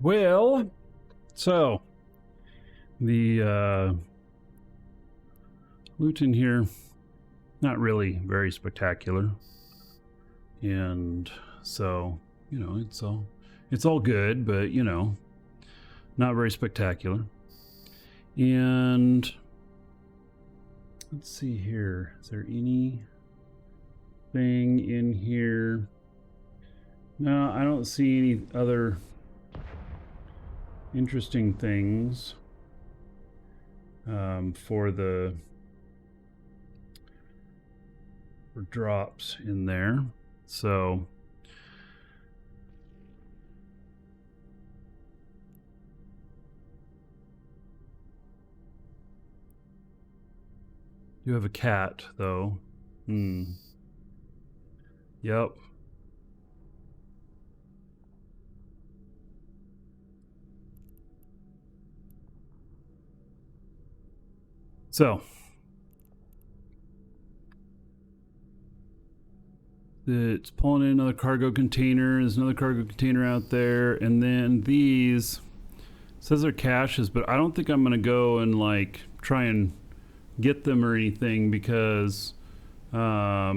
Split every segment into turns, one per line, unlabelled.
Well, so the loot in here, not really very spectacular, and so it's all good, but not very spectacular. And let's see here, is there anything in here? No, I don't see any other interesting things for drops in there. So you have a cat though. Yep. So it's pulling in another cargo container. There's another cargo container out there, and then these says they're caches, but I don't think I'm gonna go and like try and get them or anything because I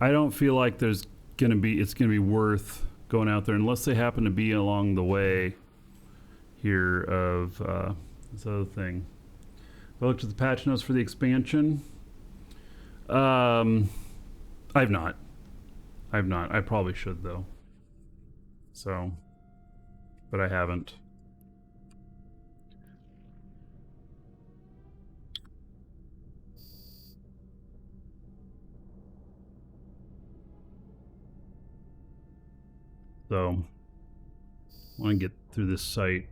don't feel like it's gonna be worth going out there unless they happen to be along the way here of this other thing. I looked at the patch notes for the expansion. I've not. I probably should though. So, but I haven't. So, I want to get through this site.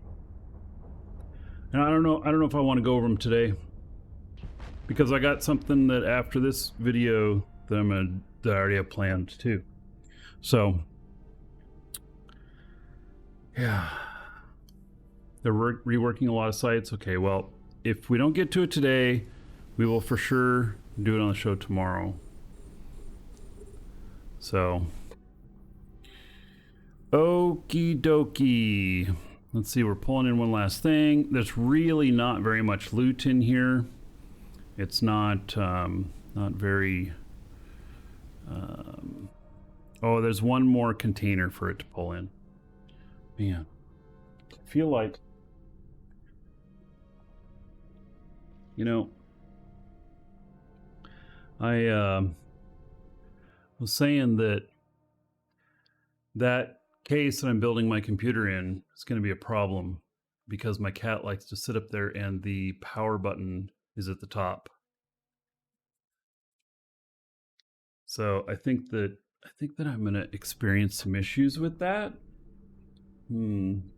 And I don't know if I want to go over them today, because I got something that after this video that I already have planned too. So, yeah, they're reworking a lot of sites. Okay, well, if we don't get to it today, we will for sure do it on the show tomorrow. So, okie dokie. Let's see, we're pulling in one last thing. There's really not very much loot in here. It's not very... oh, there's one more container for it to pull in. Man, I feel like... I was saying that case that I'm building my computer in is going to be a problem because my cat likes to sit up there and the power button is at the top. So I think that I'm going to experience some issues with that. I'm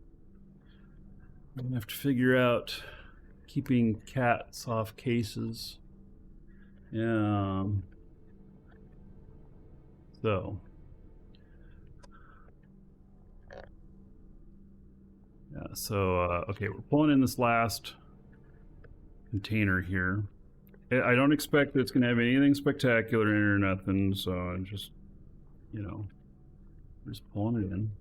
going to have to figure out keeping cats off cases. Yeah. So yeah, so okay, we're pulling in this last container here. I don't expect that it's going to have anything spectacular in it or nothing, so I'm just, just pulling it in.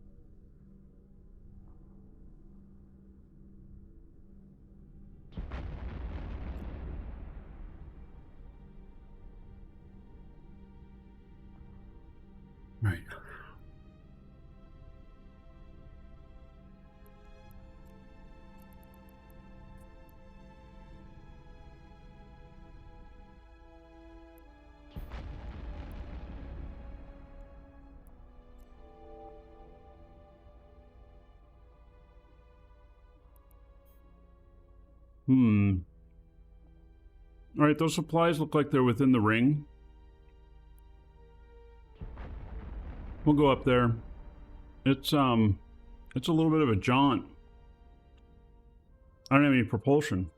Right. All right, those supplies look like they're within the ring. We'll go up there. It's a little bit of a jaunt. I don't have any propulsion.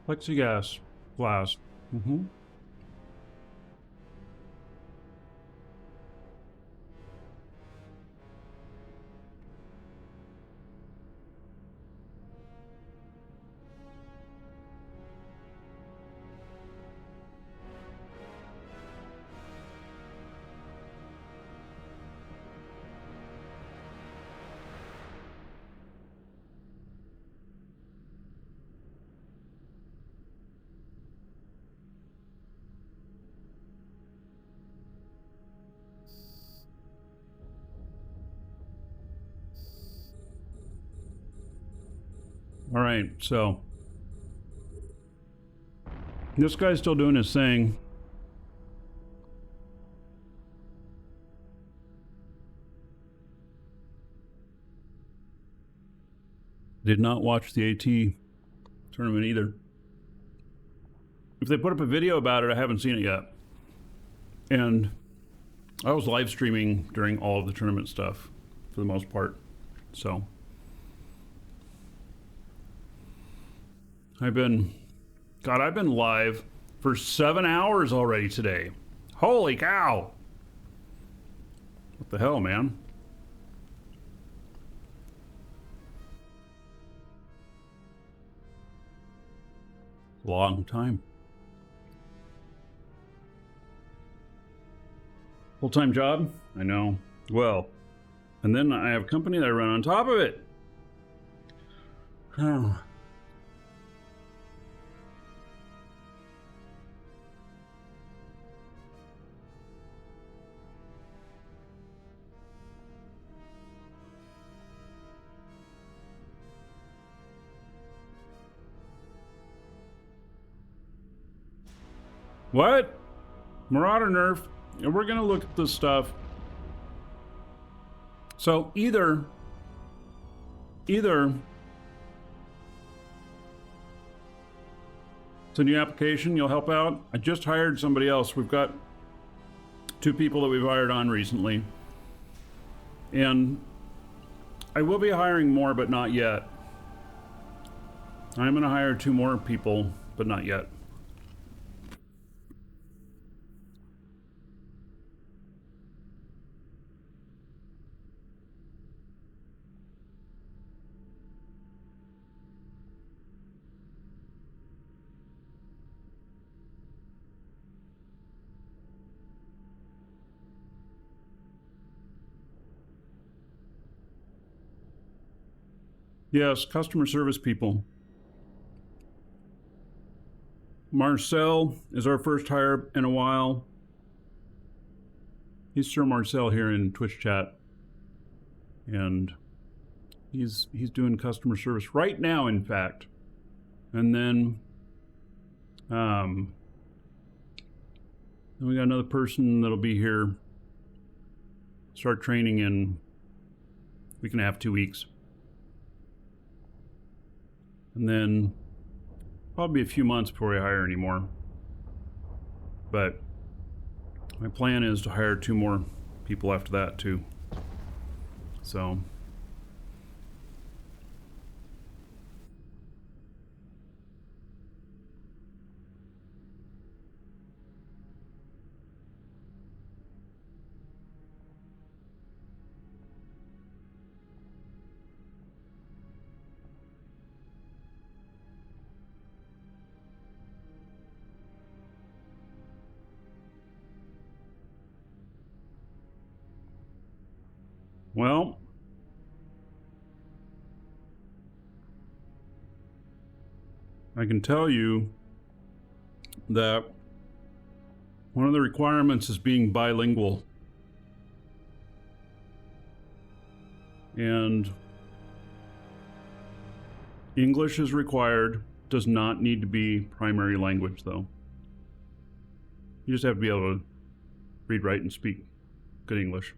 Plexiglass class. Mm-hmm. All right, so this guy's still doing his thing. Did not watch the AT tournament either. If they put up a video about it, I haven't seen it yet. And I was live streaming during all of the tournament stuff for the most part. So I've been live for 7 hours already today. Holy cow. What the hell, man? Long time. Full-time job? I know. Well, and then I have a company that I run on top of it. Oh. What? Marauder nerf. And we're gonna look at this stuff. So either it's a new application, you'll help out. I just hired somebody else. We've got 2 people that we've hired on recently. And I will be hiring more, but not yet. I'm gonna hire 2 more people, but not yet. Yes, customer service people. Marcel is our first hire in a while. He's Sir Marcel here in Twitch chat. And he's doing customer service right now, in fact. And then we got another person that'll be here. Start training in a week and a half, 2 weeks. And then probably a few months before I hire anymore. But my plan is to hire 2 more people after that too. So well, I can tell you that one of the requirements is being bilingual. And English is required, does not need to be primary language though. You just have to be able to read, write, and speak good English.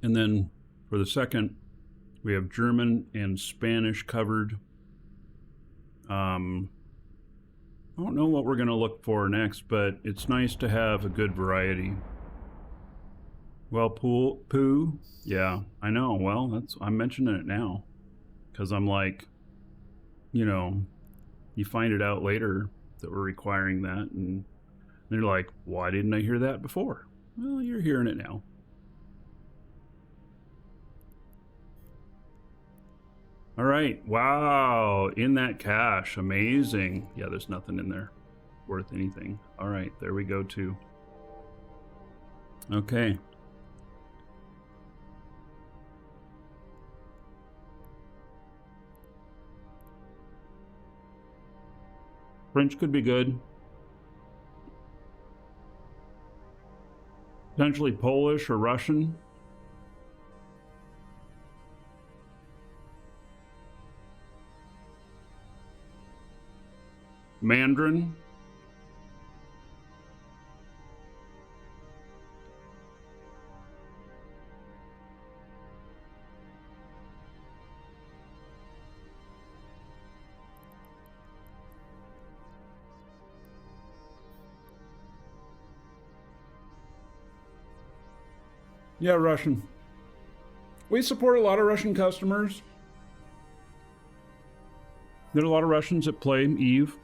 And then for the second, we have German and Spanish covered. I don't know what we're going to look for next, but it's nice to have a good variety. Well, poo, yeah, I know. Well, I'm mentioning it now because I'm like, you you find it out later that we're requiring that, and they're like, why didn't I hear that before? Well, you're hearing it now. All right, wow, in that cache, amazing. Yeah, there's nothing in there worth anything. All right, there we go too. Okay. French could be good. Potentially Polish or Russian. Mandarin. Yeah, Russian. We support a lot of Russian customers. There are a lot of Russians that play EVE.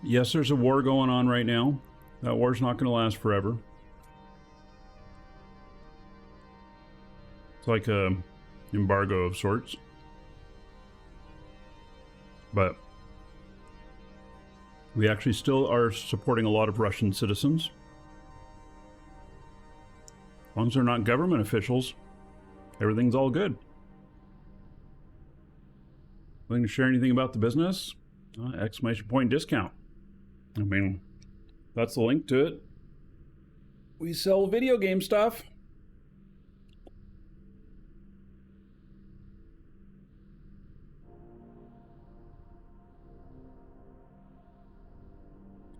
Yes, there's a war going on right now. That war's not going to last forever. It's like a embargo of sorts. But we actually still are supporting a lot of Russian citizens. As long as they're not government officials, everything's all good. Willing to share anything about the business? Exclamation point discount. I mean, that's the link to it. We sell video game stuff.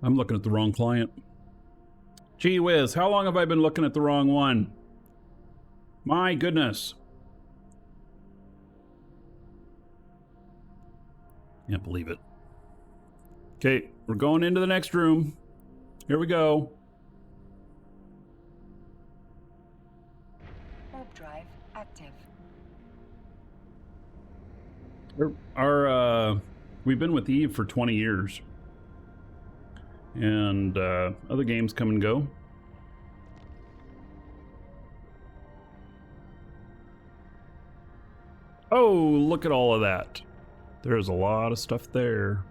I'm looking at the wrong client. Gee whiz, how long have I been looking at the wrong one? My goodness. Can't believe it. Okay, we're going into the next room. Here we go.
Warp drive active.
We've been with EVE for 20 years. And other games come and go. Oh, look at all of that. There's a lot of stuff there.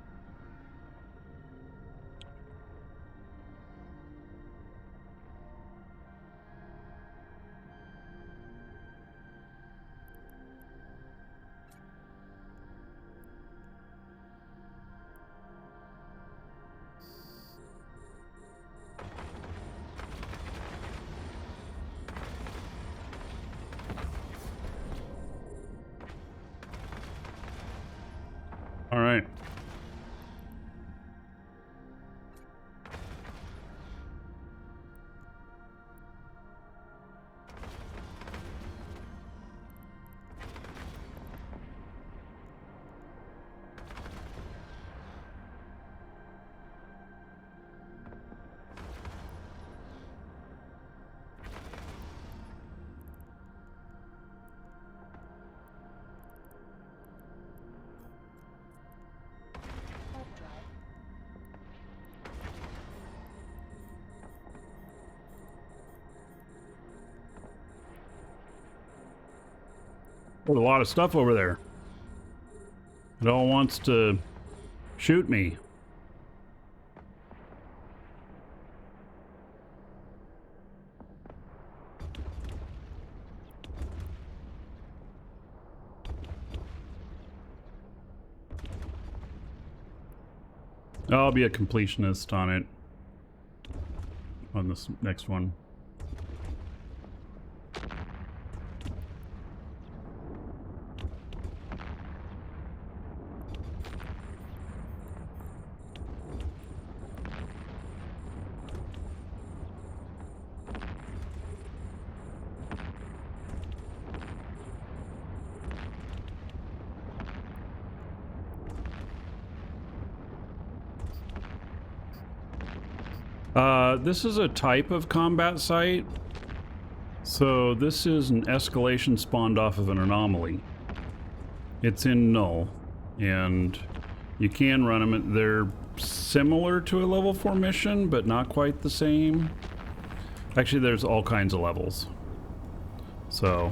All right. There's a lot of stuff over there. It all wants to shoot me. I'll be a completionist on it. On this next one. This is a type of combat site. So this is an escalation spawned off of an anomaly. It's in null, and you can run them. They're similar to a level 4 mission, but not quite the same. Actually, there's all kinds of levels. So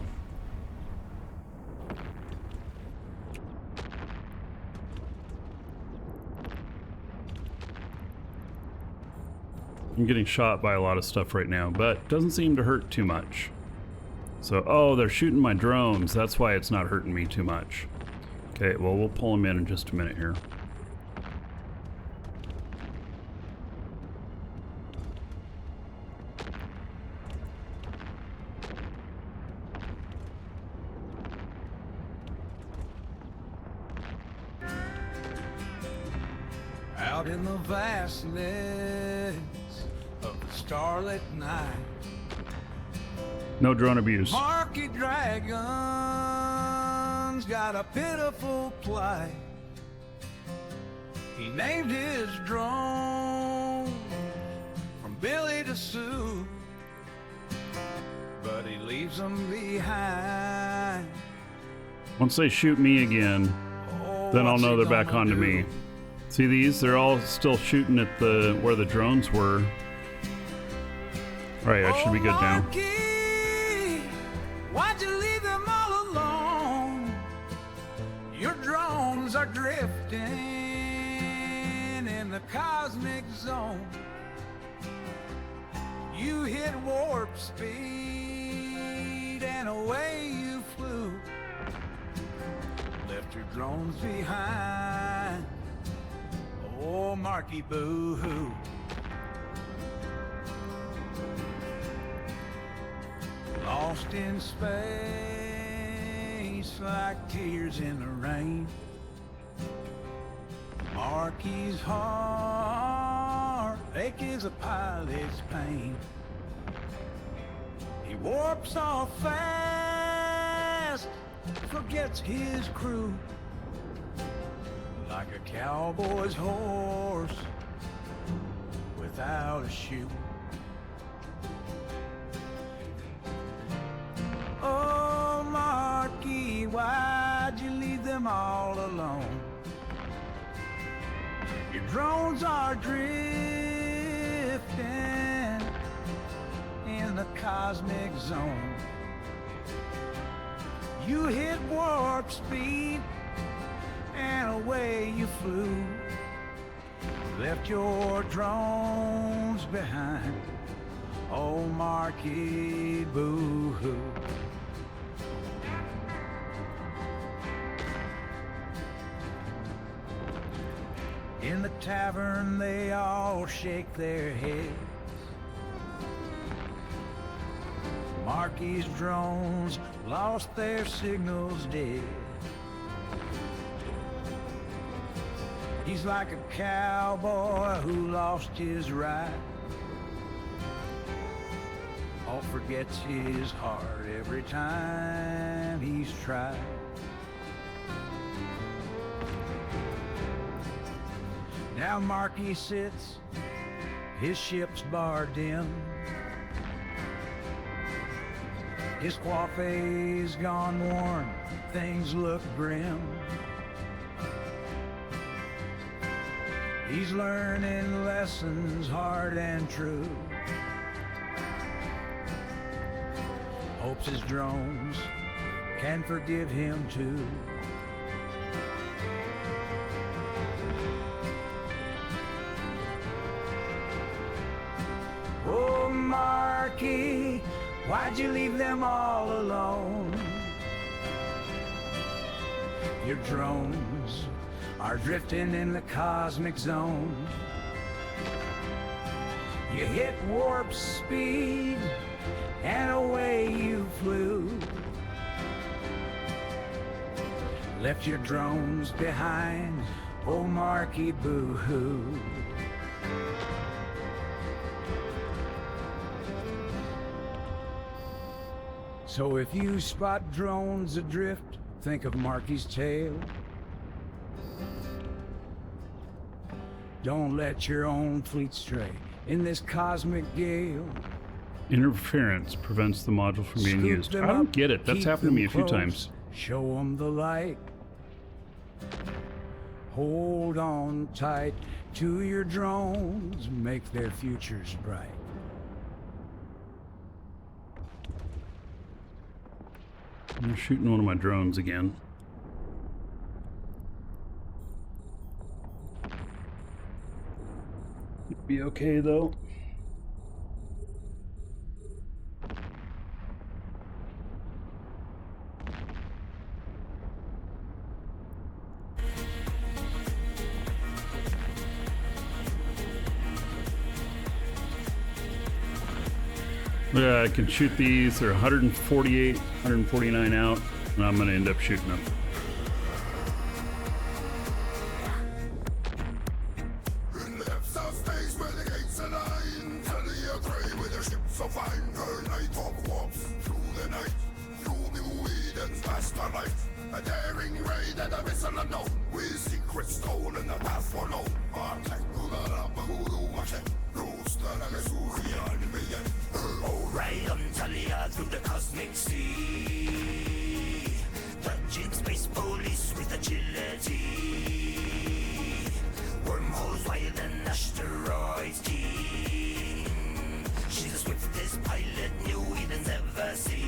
I'm getting shot by a lot of stuff right now, but doesn't seem to hurt too much. So, oh, they're shooting my drones. That's why it's not hurting me too much. Okay, well, we'll pull them in just a minute here.
Out in the vastness of the starlit night,
No drone abuse.
Markee Dragon's got a pitiful plight. He named his drone from Billy to Sue, but he leaves them behind.
Once they shoot me again, then I'll know they're back onto me. See these? They're all still shooting at the where the drones were. All right, I should be good now.
Markee, why'd you leave them all alone? Your drones are drifting in the cosmic zone. You hit warp speed and away you flew. Left your drones behind. Oh, Markee, boo-hoo. Lost in space like tears in the rain. Markee's heart ache is a pilot's pain. He warps off fast, forgets his crew, like a cowboy's horse without a shoe. Oh, Markee, why'd you leave them all alone? Your drones are drifting in the cosmic zone. You hit warp speed and away you flew. Left your drones behind. Oh, Markee, boo-hoo. In the tavern they all shake their heads. Markee's drones lost their signals dead. He's like a cowboy who lost his ride. Oh, forgets his heart every time he's tried. Now Markee sits, his ship's barred in. His coiffe's gone worn, things look grim. He's learning lessons hard and true. Hopes his drones can forgive him too. Oh, Markee, why'd you leave them all alone? Your drones are drifting in the cosmic zone. You hit warp speed and away you flew. Left your drones behind. Oh, Markee, boo-hoo. So if you spot drones adrift, think of Markee's tale. Don't let your own fleet stray in this cosmic gale.
Interference prevents the module from being used. I don't get it. That's happened to me a few times.
Show them the light. Hold on tight to your drones, make their futures bright.
I'm shooting one of my drones again. It'd be okay though. Yeah, I can shoot these. They're 148, 149 out, and I'm going to end up shooting them.
In the depths of space where the gates align, Tally a grey with their ships so fine. Her night hawk walks through the night, through New Eden's vast light. A daring raid and a vessel unknown, with secrets stolen, the path for known. Oh, right on Talia through the cosmic sea. Dungeon space police with agility. Wormholes wild and asteroids keen. She's the swiftest pilot New Eden's ever seen.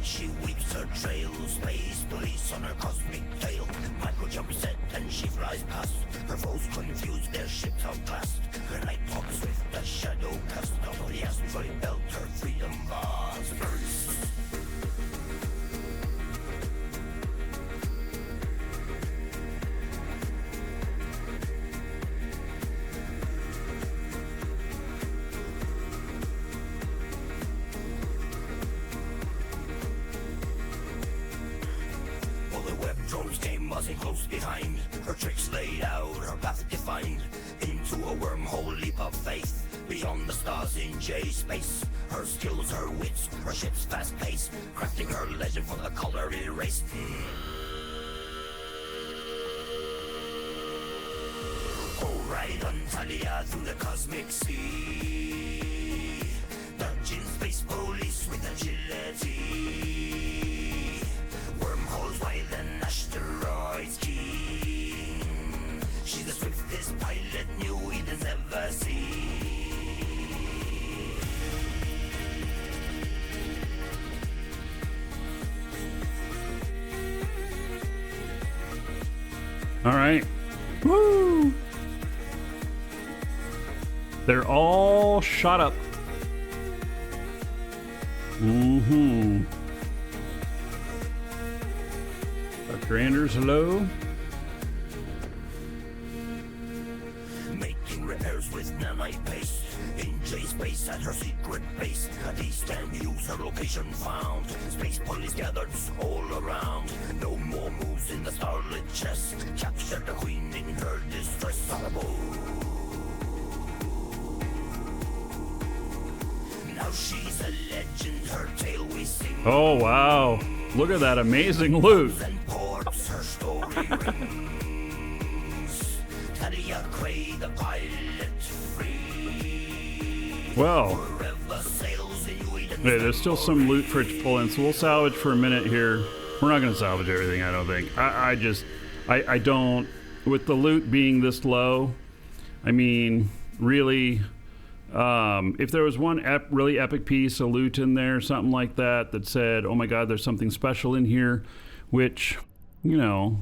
She weeps her trail, space police on her cosmic tail. Micro jump set and she flies past. Her foes confused, their ships outclassed. Her night hawk swift as shadow cast. Out of the asteroid belt, her freedom bars burst. Close behind, her tricks laid out, her path defined, into a wormhole leap of faith, beyond the stars in J-space. Her skills, her wits, her ship's fast pace, crafting her legend for the color erased. Oh, right on Talia through the cosmic sea. Dungeon space police with agility. Wormholes wild and asteroids keen. She's the swiftest pilot New Eden's ever seen.
All right. Woo! They're all shot up. Mm-hmm. Dr. Anders, hello.
Making repairs with nanite paste in J-space at her secret base. At Eastern use her location found. Space police gathered all around. No more moves in the starlit chest. Captured the queen in her distress. Now she's a legend. Her tale we sing.
Oh wow! Look at that amazing loot.
Her story rings. Talia Cray, the pilot free.
Well,
hey,
there's still some loot for it to pull in, so we'll salvage for a minute here. We're not going to salvage everything, I don't think. I don't, with the loot being this low, I mean, really, if there was one really epic piece of loot in there, something like that, that said, oh my god, there's something special in here, which, you know,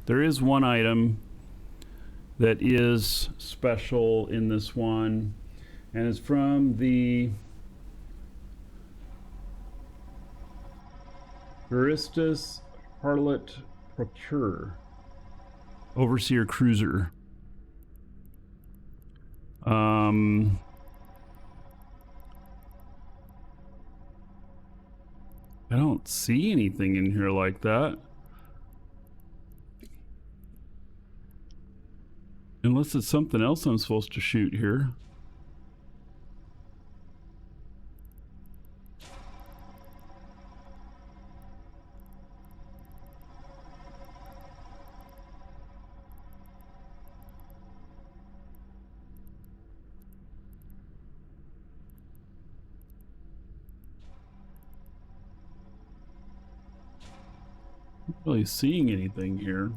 there is one item that is special in this one, and it's from the Guristas Harlot Procurer Overseer Cruiser. I don't see anything in here like that. Unless it's something else I'm supposed to shoot here. Not really seeing anything here.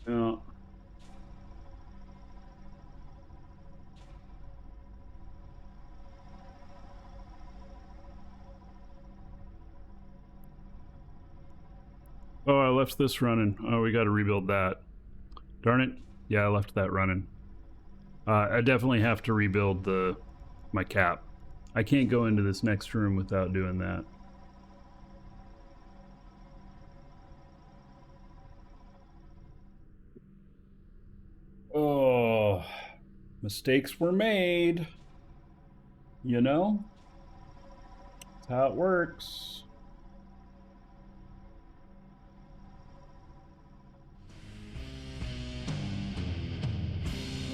Yeah. Oh, I left this running. Oh, we got to rebuild that. Darn it. Yeah, I left that running. I definitely have to rebuild my cap. I can't go into this next room without doing that. Oh, mistakes were made. You know? That's how it works.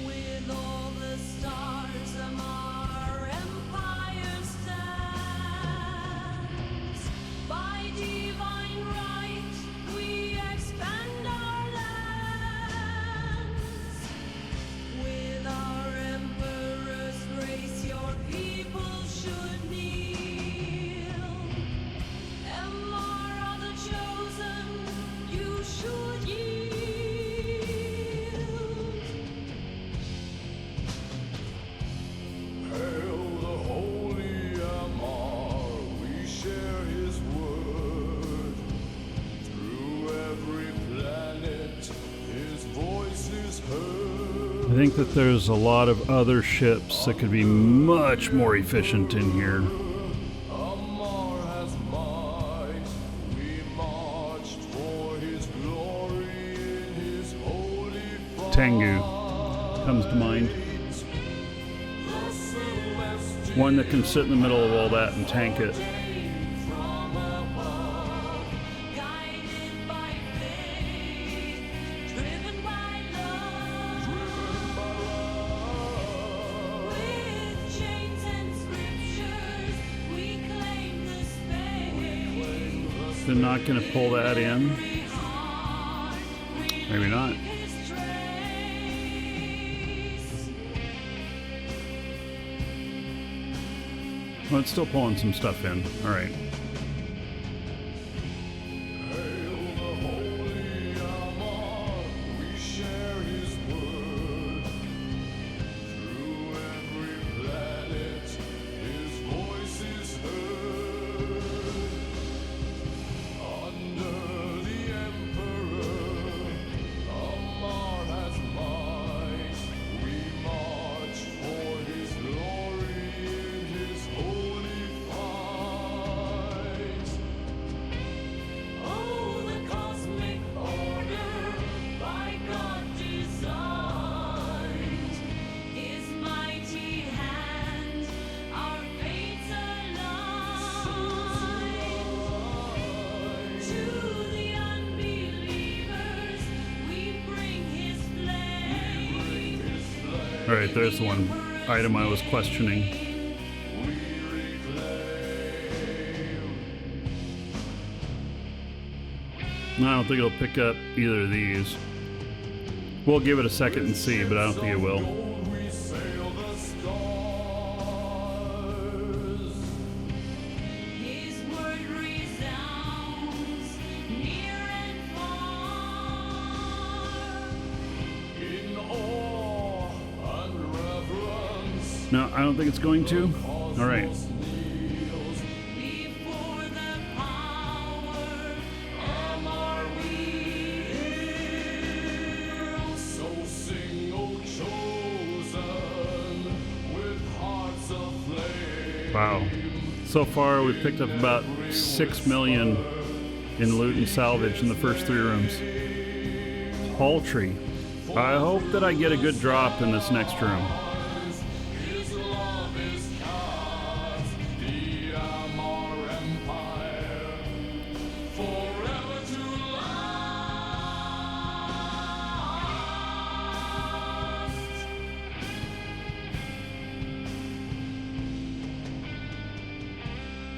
With all the stars of our empire stands. By divine right, we expand our lands. With our emperor's grace, your people should kneel. Emar are the chosen, you should yield.
Hail the holy Amar, we share his word. Through every planet, his voice is heard.
I think that there's a lot of other ships that could be much more efficient in here.
Amar has might, we marched for his glory in his holy
Tengu comes to mind. One that can sit in the middle of all that and tank it.
From above, guided by faith, driven by love. With chains and scriptures, we claim the space.
They're not going to pull that in.
Every heart,
Maybe not.
his trace.
Well, it's still pulling some stuff in. All right.
Hail the holy Amar, we share his word. Through every planet, his voice is heard. Under the Emperor, Amar has might. We march for his glory in his holy fight.
Oh, the cosmic order by God designed. His mighty hand, our fates align. To the unbelievers, we bring his flame.
All right, there's the one item I was questioning. I don't think it'll pick up either of these. We'll give it a second and see, but I don't think it will.
We sail the stars.
His word resounds near and far.
In awe and reverence,
No, I don't think it's going to. All right.
kneels.
Before the power, Amar we
So sing, O chosen, with hearts aflame.
Wow. So far, we've picked up about 6 million in loot and salvage in the first 3 rooms. Paltry. I hope that I get a good drop in this next room.
His love is cast, the Amar Empire, forever to last.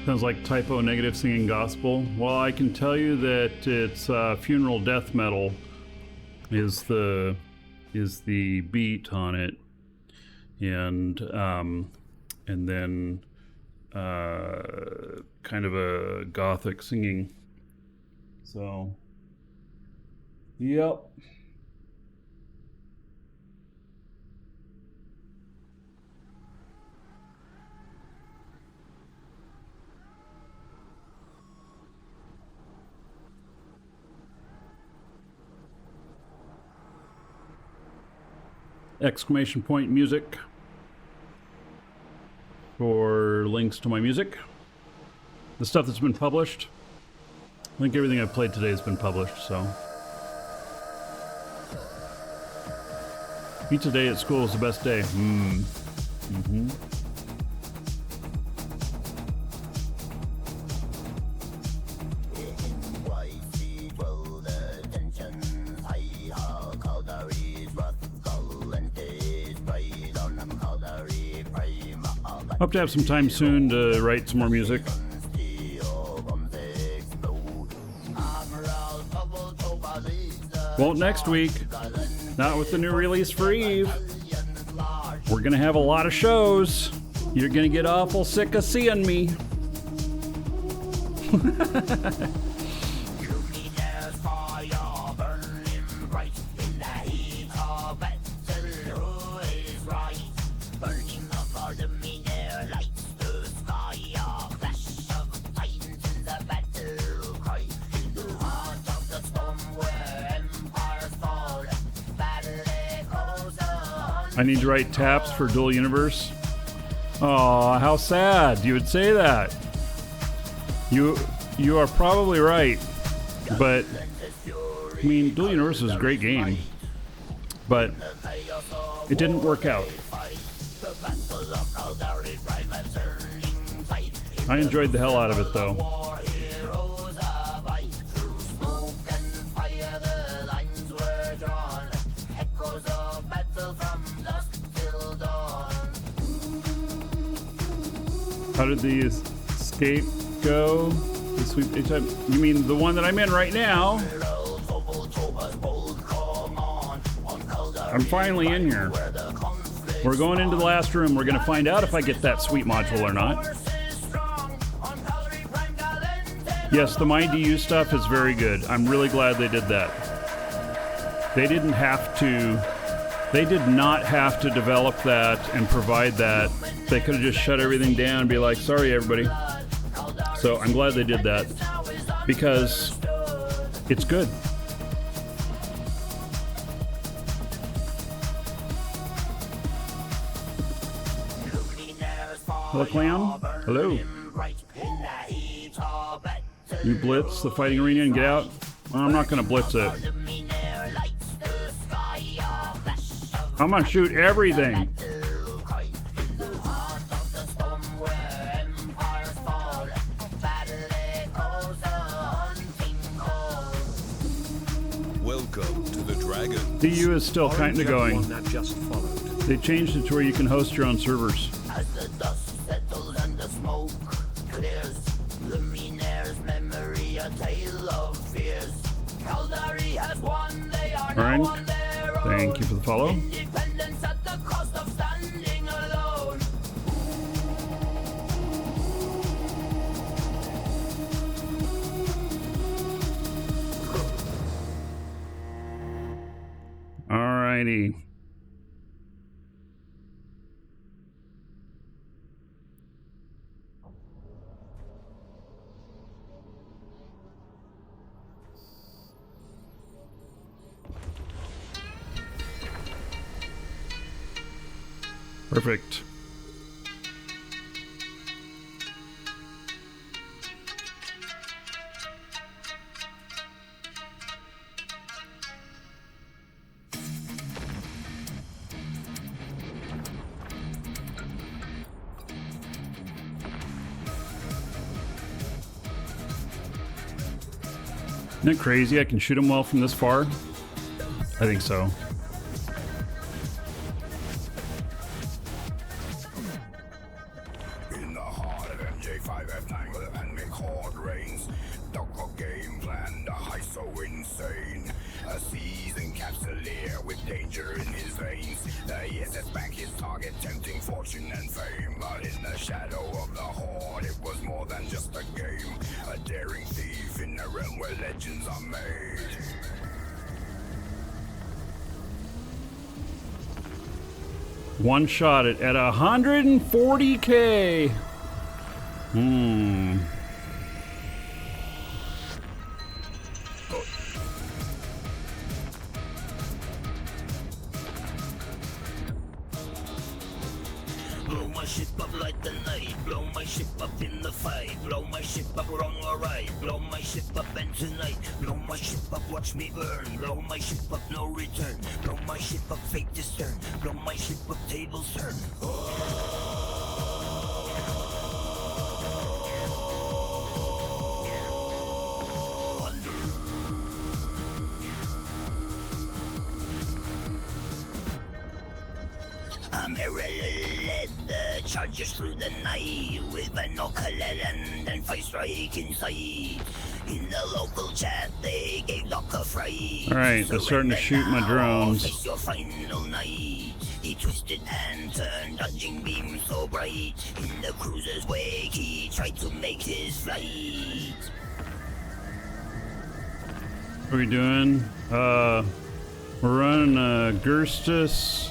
Sounds like typo negative singing gospel. Well, I can tell you that it's funeral death metal is the is the beat on it, and then kind of a gothic singing. So, yep. Exclamation point music for links to my music. The stuff that's been published. I think everything I've played today has been published, so. Pizza day at school is the best day. Mm-hmm. Hope to have some time soon to write some more music. Won't next week. Not with the new release for Eve. We're gonna have a lot of shows. You're gonna get awful sick of seeing me. I need to write taps for Dual Universe. Aw, how sad you would say that. You are probably right, but I mean, Dual Universe is a great game, but it didn't work out. I enjoyed the hell out of it though. How did the escape go? The sweep HM? You mean the one that I'm in right now? I'm finally in here. We're going into the last room. We're going to find out if I get that sweep module or not. Yes, the MyDU stuff is very good. I'm really glad they did that. They didn't have to... They did not have to develop that and provide that. They could have just shut everything down and be like, sorry, everybody. So I'm glad they did that because it's good. Hello, Clown. Hello. You blitz the fighting arena and get out? Well, I'm not going to blitz it. I'm gonna shoot everything.
Welcome to the Dragon.
DU is still kind of going. They changed it to where you can host your own servers.
As the dust settles and the smoke clears, Luminaire's memory a tale of fears. Caldari has won, they are now on their own.
Thank you for the follow.
Independence at the cost of standing alone.
Alrighty. Perfect. Isn't it crazy I can shoot him well from this far? I think so.
In the heart of MJ5F Tangle and McCord reigns. Dog game plan, the heist so insane. A seasoned capsuleer with danger in his veins. The ESS back his target, tempting fortune and fame. But in the shadow of the horde, it was more than just a game. A daring thief in a realm where legends are made.
One shot it at 140K.
Blow my ship up like the night. Blow my ship up in the fight. Blow my ship up wrong or right. Blow my ship up and tonight. Blow my ship up, watch me burn. Blow my ship up, no return. Blow my ship up, fake discern. Blow my ship up, tables turn. I'm led the charges through the night with binocular and fire strike inside. In the local chat, they gave Doc a fright.
Alright, they're starting to shoot my drones.
Face your final night. He twisted and turned, dodging beams so bright. In the cruiser's wake, he tried to make his flight.
What are we doing? We're running a Guristas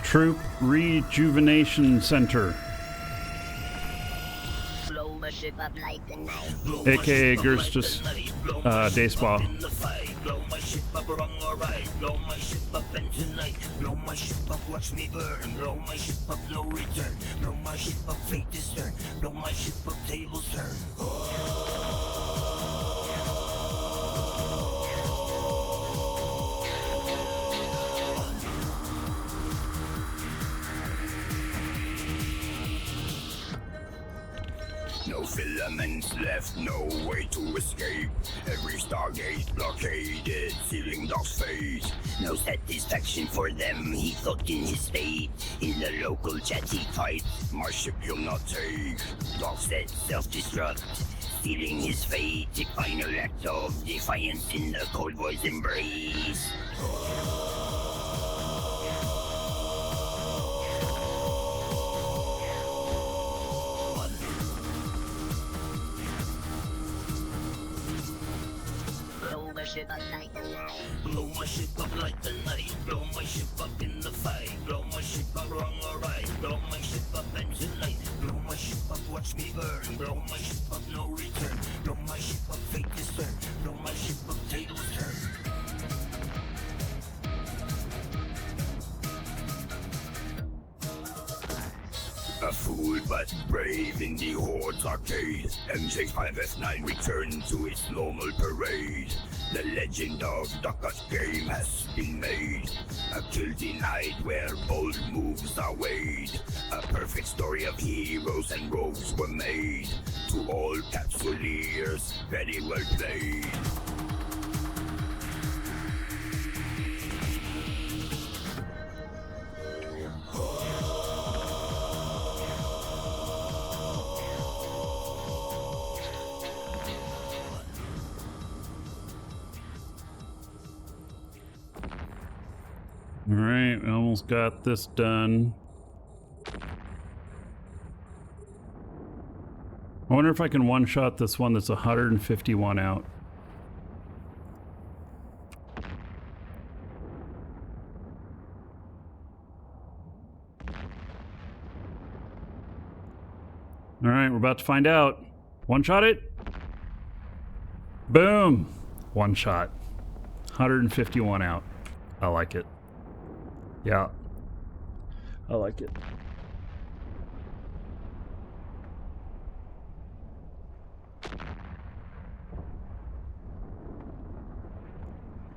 Troop Rejuvenation Center,
Blow my ship up like the night.
aka Guristas Day Spa.
Blow my ship up wrong or right. Blow my ship up and tonight. Blow my ship up, watch me burn. Blow my ship up, no return. Blow my ship up, fake discern. Blow my ship up, tables turn.
No filaments left, no way to escape. Every stargate blockaded, sealing Doc's fate.
No satisfaction for them, he thought in his fate. In the local chat he fight.
My ship you'll not take.
Doc said self-destruct, sealing his fate. A final act of defiance in the cold voice embrace. Blow my ship up like the night. Blow my ship up like the night. Blow my ship up in the fight. Blow my ship up wrong or right. Blow my ship up and tonight. Blow my ship up, watch me burn. Blow my ship up, no return. Blow my ship up, fake discern. Blow my ship up, tables turn.
A fool but brave in the Horde's arcade. MJ5F9 returned to its normal parade. The legend of Doc's game has been made. A kill denied where bold moves are weighed. A perfect story of heroes and rogues were made. To all capsuleers, very well played.
Alright, we almost got this done. I wonder if I can one-shot this one that's 151 out. Alright, we're about to find out. One-shot it. Boom! One shot. 151 out. I like it. Yeah. I like it.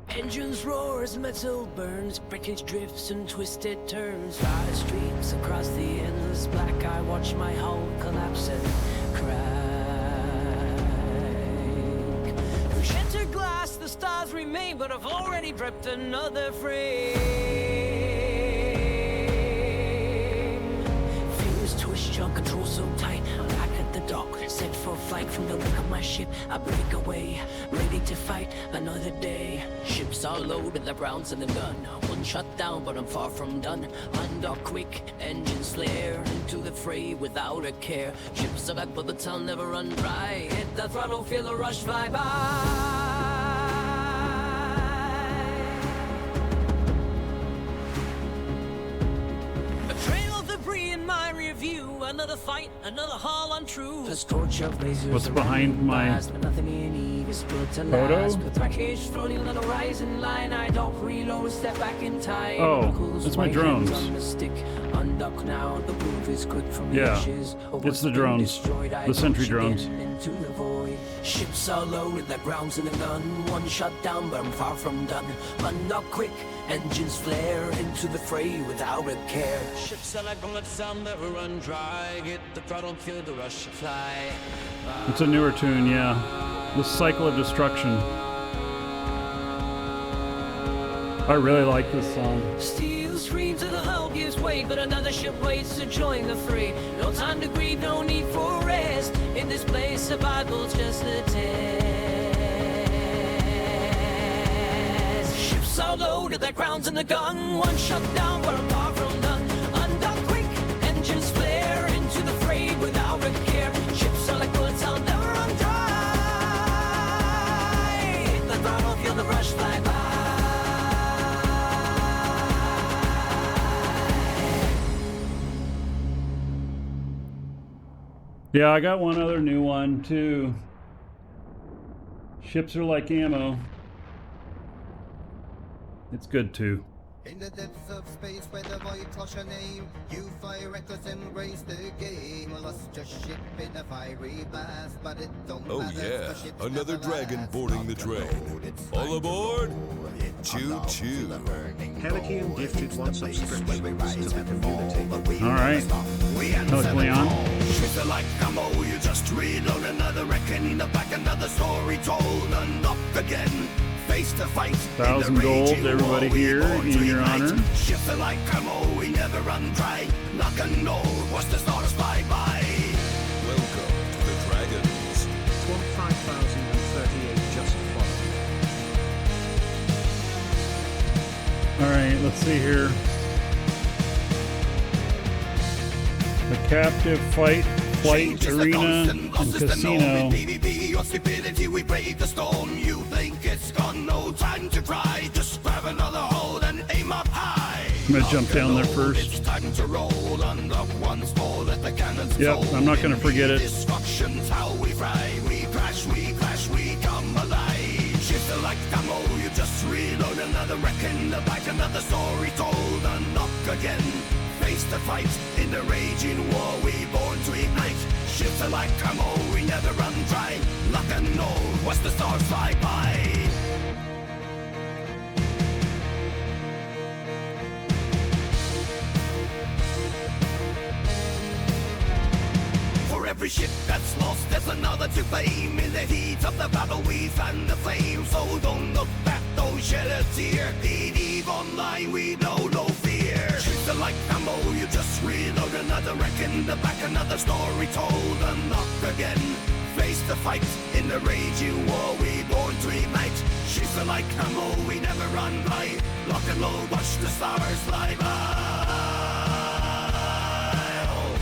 Engines roar as metal burns, breakage drifts and twisted turns. Fire streaks across the endless black. I watch my hull collapse and crack. Through shattered glass, the stars remain, but I've already prepped another frame. Fingers twist, junk control so tight. I'm back at the dock, set for flight from the wreck of my ship. I break away, ready to fight another day. Ships are loaded, the rounds and the gun. One shot down, but I'm far from done. Undock quick, engines flare into the fray without a care. Ships are back, but the town never run dry. Hit the throttle, feel the rush fly by. Another fight, another haul untrue. The scorch of lasers.
What's behind my
nothing in Eve is built to
photo?
last. With wreckage floating on the horizon line, I don't reload, step back in time.
Oh, it's my drones.
On the stick, undock now. The move is quick from
yeah,
ashes.
it's the drones, the sentry drones.
Into the void. Ships are loaded, the grounds in the gun. One shot down, but I'm far from done. Undock quick, engines flare into the fray without a care. Ships are like bullets, I'll never run dry. Hit the throttle, feel the rush fly.
It's a newer tune, yeah. The Cycle of Destruction. I really like this song.
Steel screams and the hull gives way, but another ship waits to join the fray. No time to grieve, no need for rest. In this place, survival's just a test. Ships are loaded, their crowns in the gun. One shot down, but I'm far from done. Undock quick, engines flare into the fray without a care. Ships are like bullets, I'll never run dry. Hit the throttle, feel the rush fly by.
Yeah, I got one other new one too. Ships are like ammo. It's good too.
In the depths of space where the void calls your name, you fire reckless, embrace the game. Lost your ship in a fiery blast, but it don't
Oh
matter.
yeah,
the ship's
another
never
dragon
last.
boarding the train. All aboard? Choo choo.
Helikian gifted one subscription to the community.
All right. Hello, Leon.
Ships are like ammo, you just reload another wrecking in the back, another story told, and up again. Face to fight.
1,000 gold, everybody here in your honor.
Ships are like ammo, we never run dry. Lock and load, watch the stars fly by.
Welcome to the Dragons.
5,038 just
All right, let's see here. The captive flight arena and casino.
Your stupidity, we brave the storm. You think it's gone, no time to cry. Just grab another hold and aim up high.
I'm gonna jump down there first.
It's time to roll, unlock once more, let the cannons
Yep,
roll.
I'm not gonna forget it.
Destruction's how we fry. We crash, we come alive. Ships are like ammo, you just reload another wreck in the back, another story told, unlock again. Face the fight in the raging war, we born to ignite. Ships are like ammo, we never run dry. Lock and load, watch the stars fly by. For every ship that's lost, there's another to blame. In the heat of the battle, we fan the flame. So don't look back, don't shed a tear. EDIV online, we know no fear. Ships are like ammo, you just reload another wreck in the back, another story told, unlock again. Face the fight in the raging war, we born to ignite. Ships are like ammo, we never run by. Lock and load, watch the stars fly by. Oh,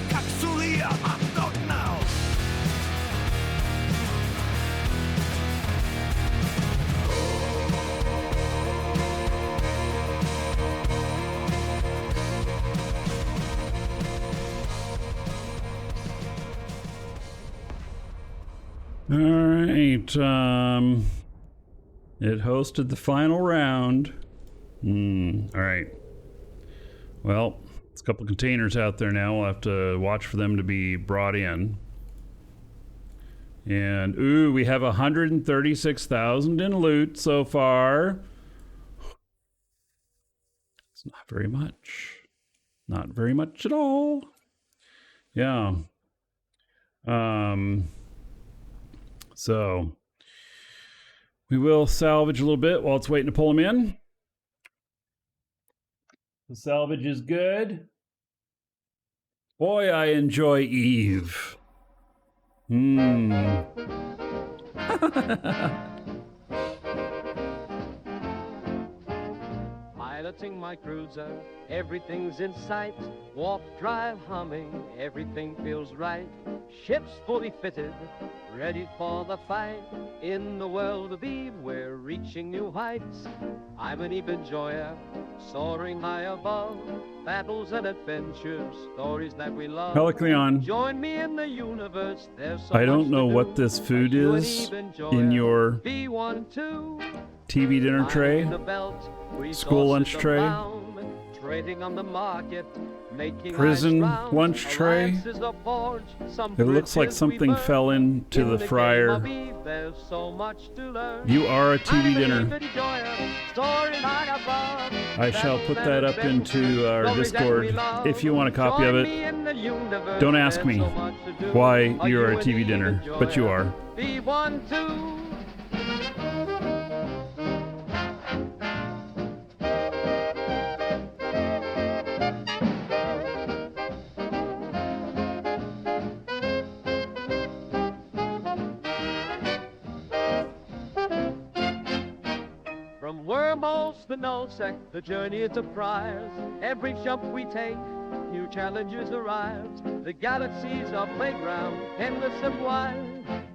Capsulia, unlock now.
All right. It hosted the final round. All right. Well, it's a couple containers out there now. We'll have to watch for them to be brought in. And ooh, we have 136,000 in loot so far. It's not very much. Not very much at all. Yeah. So we will salvage a little bit while it's waiting to pull them in. The salvage is good. Boy, I enjoy Eve.
Piloting my cruiser, everything's in sight. Warp drive humming, everything feels right. Ship's fully fitted, ready for the fight. In the world of Eve, we're reaching new heights. I'm an Eve enjoyer, soaring high above. Battles and adventures, stories that we love.
Helicleon.
Join me in the universe, there's so
I don't
much
know
to
what
do.
this food
You an
is
Eve enjoyer,
in your
be one too.
TV dinner tray,
Behind the belt,
school lunch
resources
tray,
abound, trading on the market, making
prison
lives round.
lunch tray.
Alliances are forged, some
It looks like
bridges we
something
burn.
fell into
In
the
game
fryer.
of Eve, there's so much to learn.
You are a TV
I'm an
dinner.
Eve enjoyer, soaring high above.
I shall put
Battles
that
and
up into our
stories that
Discord
we love.
if you want a copy of
Join
it.
me in the universe,
Don't ask
there's
me
so much to do.
why
Are
you're a
an
TV
Eve
dinner, but you
enjoyer?
are.
Be one too. From wormholes to nullsec, the journey is a prize. Every jump we take, new challenges arise. The galaxy's our playground, endless and wide.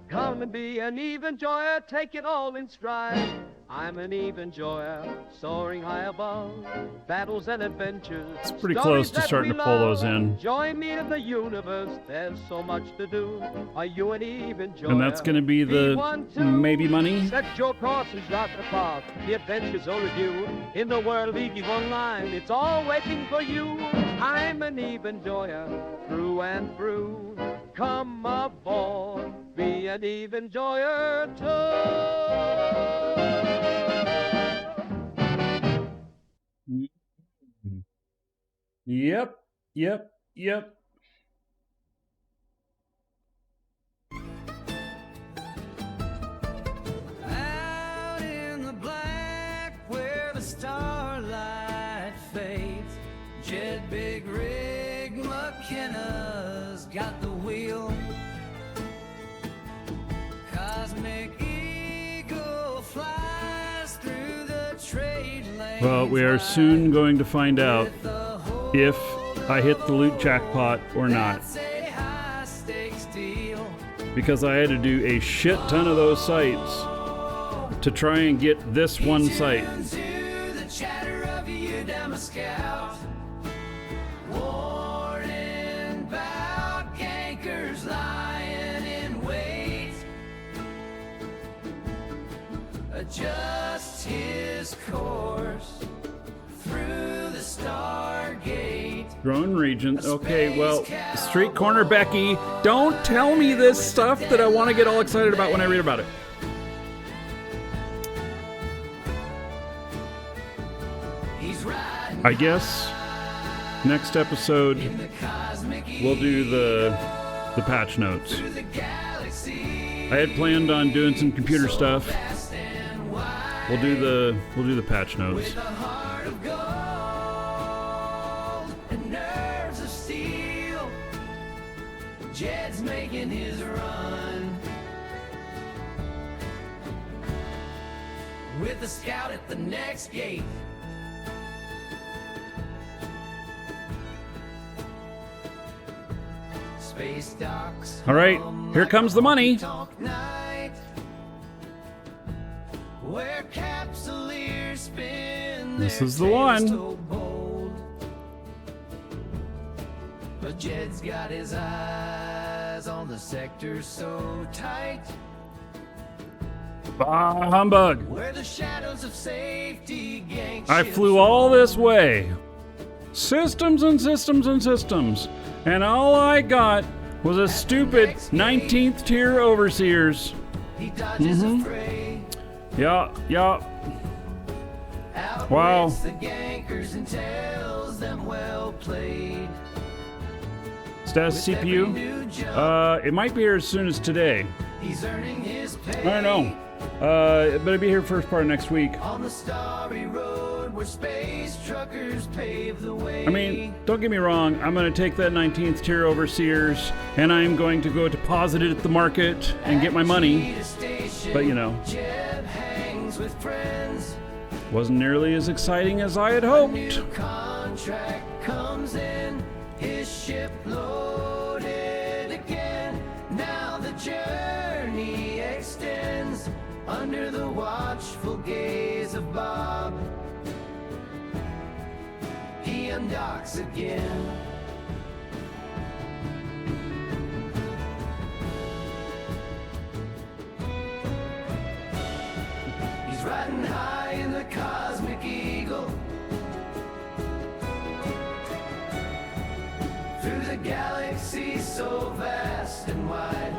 Come and be an Eve enjoyer, take it all in stride. I'm an Eve enjoyer, soaring high above. Battles and adventures.
It's pretty close to starting to pull those in.
Join me in the universe, there's so much to do. Are you an Eve enjoyer?
And that's going to be the
one, too.
maybe money.
Set your courses out the path. The adventures are review. In the world of Eve Online, it's all waiting for you. I'm an Eve enjoyer, through and through. Come aboard, be an Eve enjoyer too.
Yep.
Out in the black where the starlight fades, Jed Big Rig McKenna's got the wheel. Cosmic Eagle flies through the trade lanes.
Well, we are soon going to find out if I hit the loot jackpot or not. Because I had to do a shit ton of those sites to try and get this one site.
Adjust his course through the Stargate.
Drone region. Okay, well, Street Corner Becky, don't tell me this stuff that I want to get all excited about when I read about it. I guess next episode we'll do the patch notes. I had planned on doing some computer stuff. We'll do the patch notes.
Jed's making his run with the scout at the next gate. Space docks.
All right, here comes the money.
Night, where capsuleers spin
This
their
is the
tales
one.
so bold. But Jed's got his eyes on the sector so tight,
Bah, humbug.
where the shadows of safety gang
I
ships
flew all this way. Systems and systems and systems. And all I got was a stupid 19th tier overseers.
He dodges a fray,
Yeah. Wow.
outwits the gankers and tells them well played.
Status
With every
CPU.
new jump,
It might be here as soon as today.
he's earning his pay.
I don't know. But it'll be here first part of next week.
On the starry road, where space truckers pave the way.
I mean, don't get me wrong, I'm going to take that 19th tier overseers and I'm going to go deposit it at the market and get my money. But you know,
Jeb hangs with friends.
wasn't nearly as exciting as I had hoped.
New contract comes in, his ship loaded again. Now the journey extends under the watchful gaze of Bob. He undocks again. He's riding high in the cosmic eagle through the galaxy so vast and wide,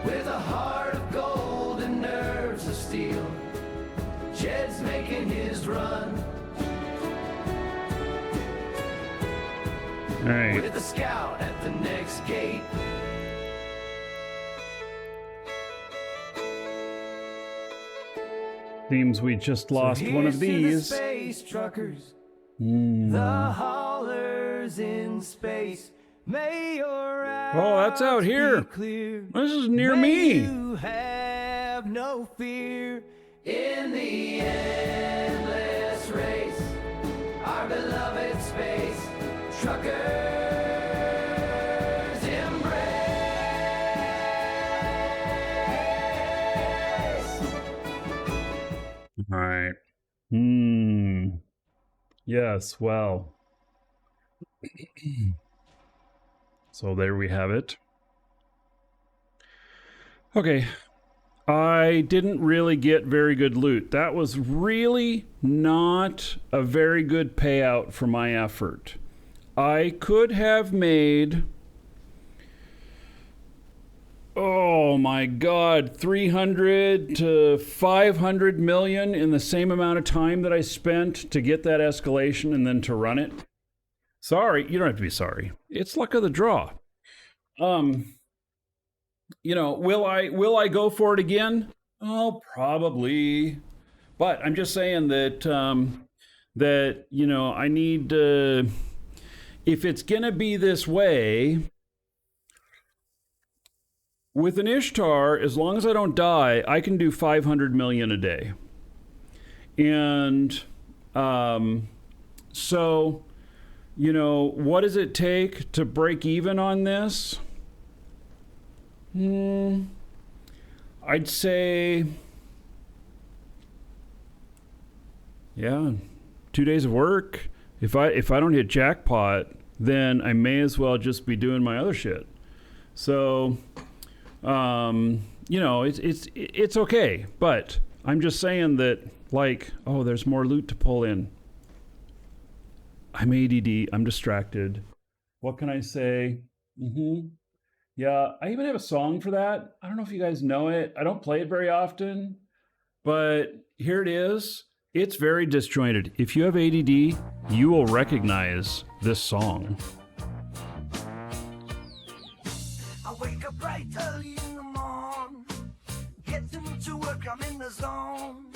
with a heart of gold and nerves of steel. Jed's making his run.
All right.
With a scout at the next gate.
Seems we just lost one of these.
The space truckers, the haulers in space. May your
Oh, that's out
routes be
here.
clear.
This is near
May
me.
You have no fear in the endless race. Our beloved space truckers embrace.
All right. Yes, well. So there we have it. Okay. I didn't really get very good loot. That was really not a very good payout for my effort. I could have made, oh my God, 300 to 500 million in the same amount of time that I spent to get that escalation and then to run it. Sorry, you don't have to be sorry. It's luck of the draw. You know, will I go for it again? Oh, probably. But I'm just saying that that, you know, I need if it's gonna be this way with an Ishtar, as long as I don't die, I can do 500 million a day. And so, you know, what does it take to break even on this? I'd say, yeah, 2 days of work. If I don't hit jackpot, then I may as well just be doing my other shit. So, you know, it's okay. But I'm just saying that, like, oh, there's more loot to pull in. I'm ADD. I'm distracted. What can I say? Yeah, I even have a song for that. I don't know if you guys know it. I don't play it very often, but here it is. It's very disjointed. If you have ADD, you will recognize this song.
I wake up bright early in the morning, getting to work, I'm in the zone.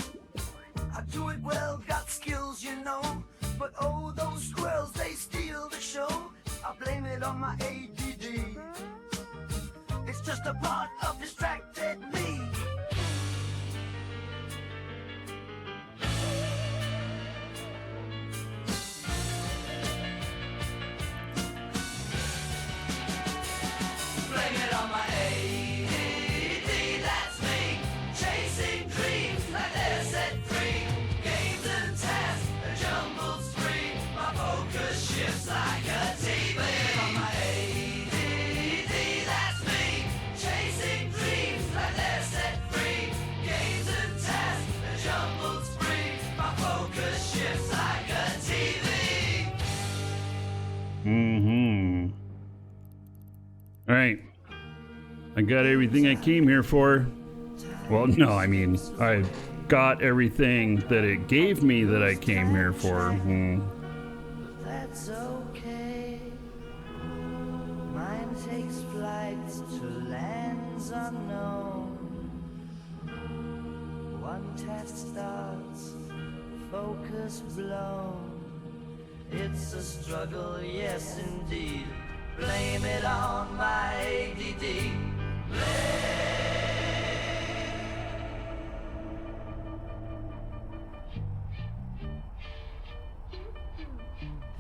I do it well, got skills, you know, but oh, those squirrels, they steal the show. I blame it on my ADD. It's just a part of distracted me. Blame it on my ADD, that's me. Chasing dreams like they're set free. Games and tasks, a jumbled spree. My focus shifts like a TV. Blame it on my ADD, that's me. Chasing dreams like they're set free. Games and tasks, a jumbled spree. My focus shifts like a TV.
All right. I got everything I came here for. Well, no, I mean, I got everything that it gave me that I came here for.
That's okay. Mine takes flights to lands unknown. One
test starts, focus blown. It's a struggle, yes indeed. Blame it on my ADD.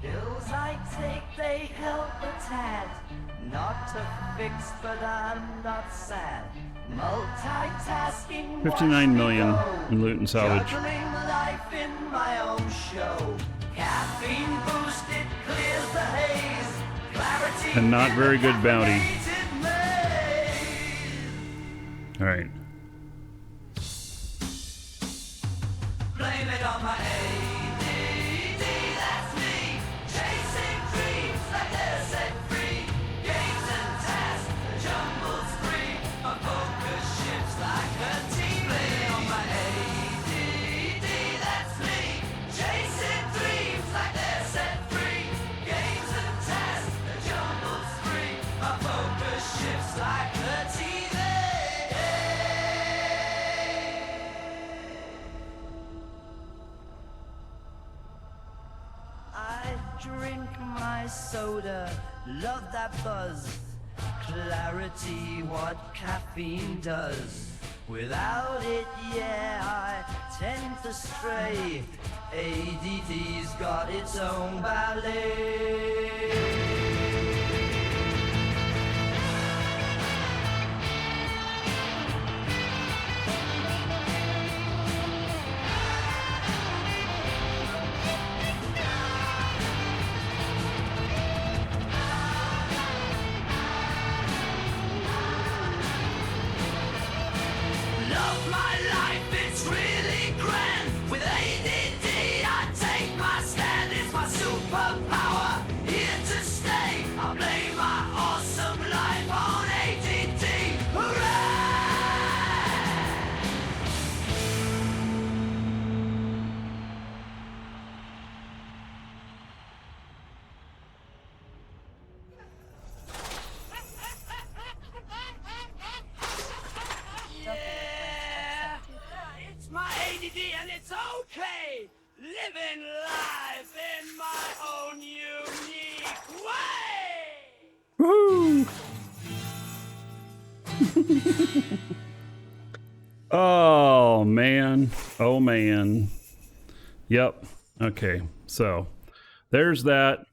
Pills I take, they help a tad. Not to fix, but I'm not sad. Multitasking.
59 million in loot and salvage.
Juggling life in my own show. Caffeine boosted clears the haze. Clarity
And not very good bounty. All right.
Blame it on my ADD, that's me. Chasing dreams like they're set free. Games and tasks, the jumble's free. My focus shifts like a team. Blame it on my ADD, that's me. Chasing dreams like they're set free. Games and tasks, the jumble's free. My focus shifts like a TV. I drink my soda, love that buzz. Clarity, what caffeine does. Without it, yeah, I tend to stray. ADD's got its own ballet. Love my life, it's really grand. With ADD, I take my stand. It's my superpower, here to stay. I blame my awesome life on ADD. Hooray! Yeah, it's my ADD and it's okay. Living life in my own unique way.
Woohoo! Oh man. Oh man. Yep. Okay. So there's that.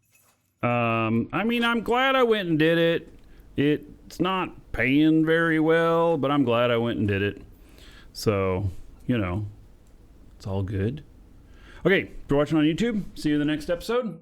I mean, I'm glad I went and did it. It's not paying very well, but I'm glad I went and did it. So, you know, it's all good. Okay, if you're watching on YouTube, see you in the next episode.